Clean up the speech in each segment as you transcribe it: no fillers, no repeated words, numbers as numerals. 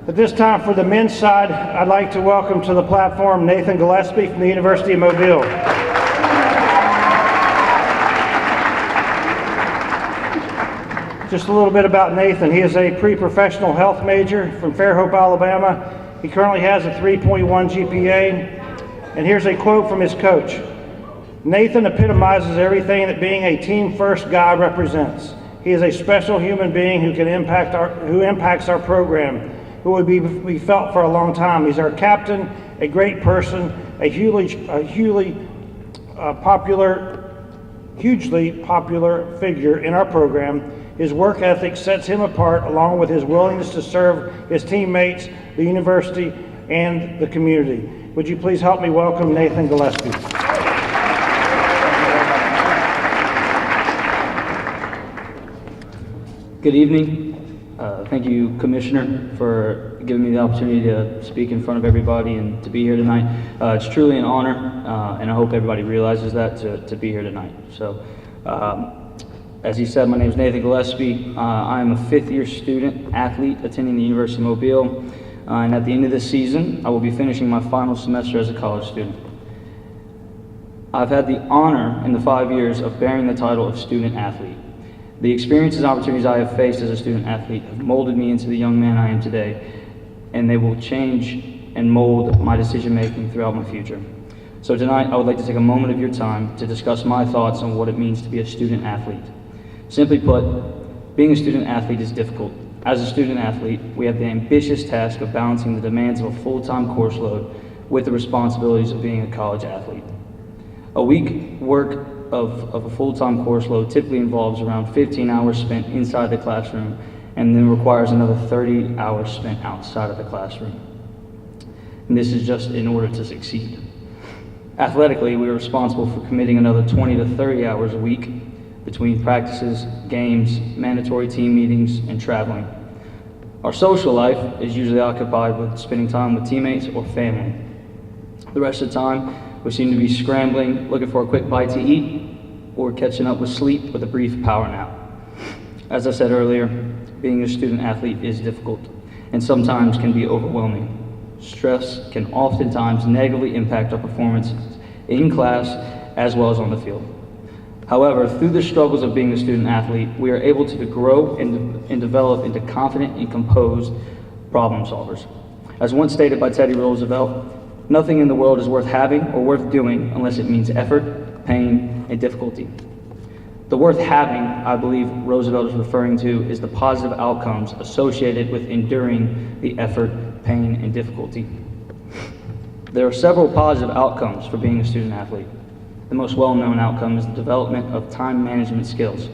At this time, for the men's side, I'd like to welcome to the platform Nathan Gillespie from the University of Mobile. Just a little bit about Nathan. He is a pre-professional health major from Fairhope, Alabama. He currently has a 3.1 GPA. And here's a quote from his coach. Nathan epitomizes everything that being a team-first guy represents. He is a special human being who impacts our program, who will be felt for a long time. He's our captain, a great person, a hugely popular figure in our program. His work ethic sets him apart, along with his willingness to serve his teammates, the university, and the community. Would you please help me welcome Nathan Gillespie? Good evening. Thank you, Commissioner, for giving me the opportunity to speak in front of everybody and to be here tonight. It's truly an honor, and I hope everybody realizes that, to be here tonight. So, as he said, my name is Nathan Gillespie. I'm a fifth-year student athlete attending the University of Mobile, and at the end of this season, I will be finishing my final semester as a college student. I've had the honor in the 5 years of bearing the title of student athlete. The experiences and opportunities I have faced as a student athlete have molded me into the young man I am today, and they will change and mold my decision making throughout my future. So tonight, I would like to take a moment of your time to discuss my thoughts on what it means to be a student athlete. Simply put, being a student athlete is difficult. As a student athlete, we have the ambitious task of balancing the demands of a full-time course load with the responsibilities of being a college athlete. A week work of a full-time course load typically involves around 15 hours spent inside the classroom and then requires another 30 hours spent outside of the classroom. And this is just in order to succeed. Athletically, we are responsible for committing another 20 to 30 hours a week between practices, games, mandatory team meetings, and traveling. Our social life is usually occupied with spending time with teammates or family. The rest of the time, we seem to be scrambling, looking for a quick bite to eat, or catching up with sleep with a brief power nap. As I said earlier, being a student athlete is difficult and sometimes can be overwhelming. Stress can oftentimes negatively impact our performance in class as well as on the field. However, through the struggles of being a student athlete, we are able to grow and develop into confident and composed problem solvers. As once stated by Teddy Roosevelt, nothing in the world is worth having or worth doing unless it means effort, pain, and difficulty. The worth having, I believe Roosevelt is referring to, is the positive outcomes associated with enduring the effort, pain, and difficulty. There are several positive outcomes for being a student athlete. The most well-known outcome is the development of time management skills.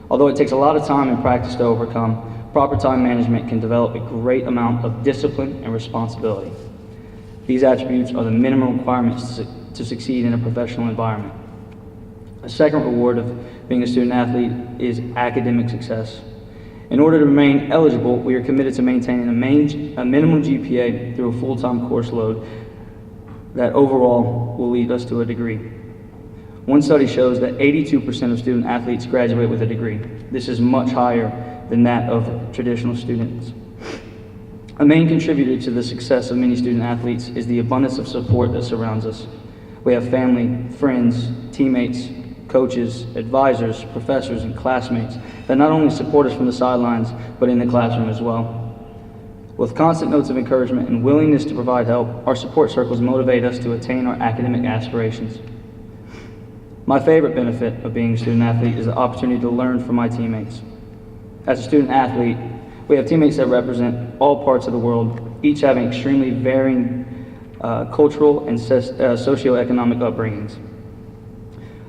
Although it takes a lot of time and practice to overcome, proper time management can develop a great amount of discipline and responsibility. These attributes are the minimum requirements to succeed in a professional environment. A second reward of being a student athlete is academic success. In order to remain eligible, we are committed to maintaining a minimum GPA through a full-time course load that overall will lead us to a degree. One study shows that 82% of student athletes graduate with a degree. This is much higher than that of traditional students. A main contributor to the success of many student athletes is the abundance of support that surrounds us. We have family, friends, teammates, coaches, advisors, professors, and classmates that not only support us from the sidelines, but in the classroom as well. With constant notes of encouragement and willingness to provide help, our support circles motivate us to attain our academic aspirations. My favorite benefit of being a student athlete is the opportunity to learn from my teammates. As a student athlete, we have teammates that represent all parts of the world, each having extremely varying cultural and socioeconomic upbringings.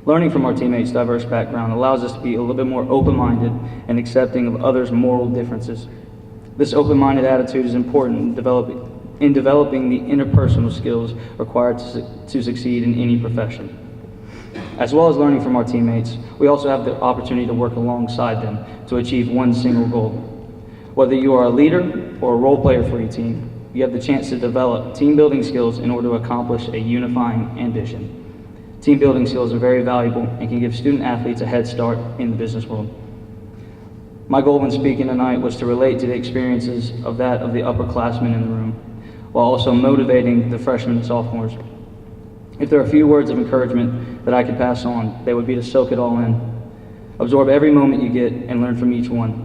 Learning from our teammates' diverse background allows us to be a little bit more open-minded and accepting of others' moral differences. This open-minded attitude is important in developing the interpersonal skills required to succeed in any profession. As well as learning from our teammates, we also have the opportunity to work alongside them to achieve one single goal. Whether you are a leader or a role player for your team, you have the chance to develop team-building skills in order to accomplish a unifying ambition. Team-building skills are very valuable and can give student athletes a head start in the business world. My goal when speaking tonight was to relate to the experiences of the upperclassmen in the room, while also motivating the freshmen and sophomores. If there are a few words of encouragement that I could pass on, they would be to soak it all in. Absorb every moment you get and learn from each one.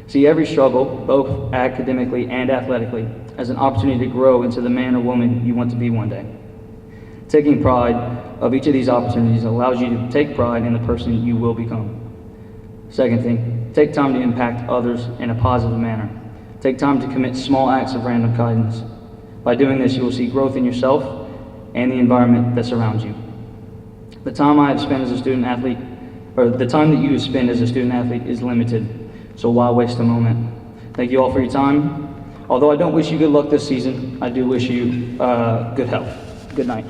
See every struggle, both academically and athletically, as an opportunity to grow into the man or woman you want to be one day. Taking pride of each of these opportunities allows you to take pride in the person you will become. Second thing, take time to impact others in a positive manner. Take time to commit small acts of random kindness. By doing this, you will see growth in yourself and the environment that surrounds you. The time I have spent as a student athlete, or the time that you spend as a student athlete is limited, so why waste a moment? Thank you all for your time. Although I don't wish you good luck this season, I do wish you good health. Good night.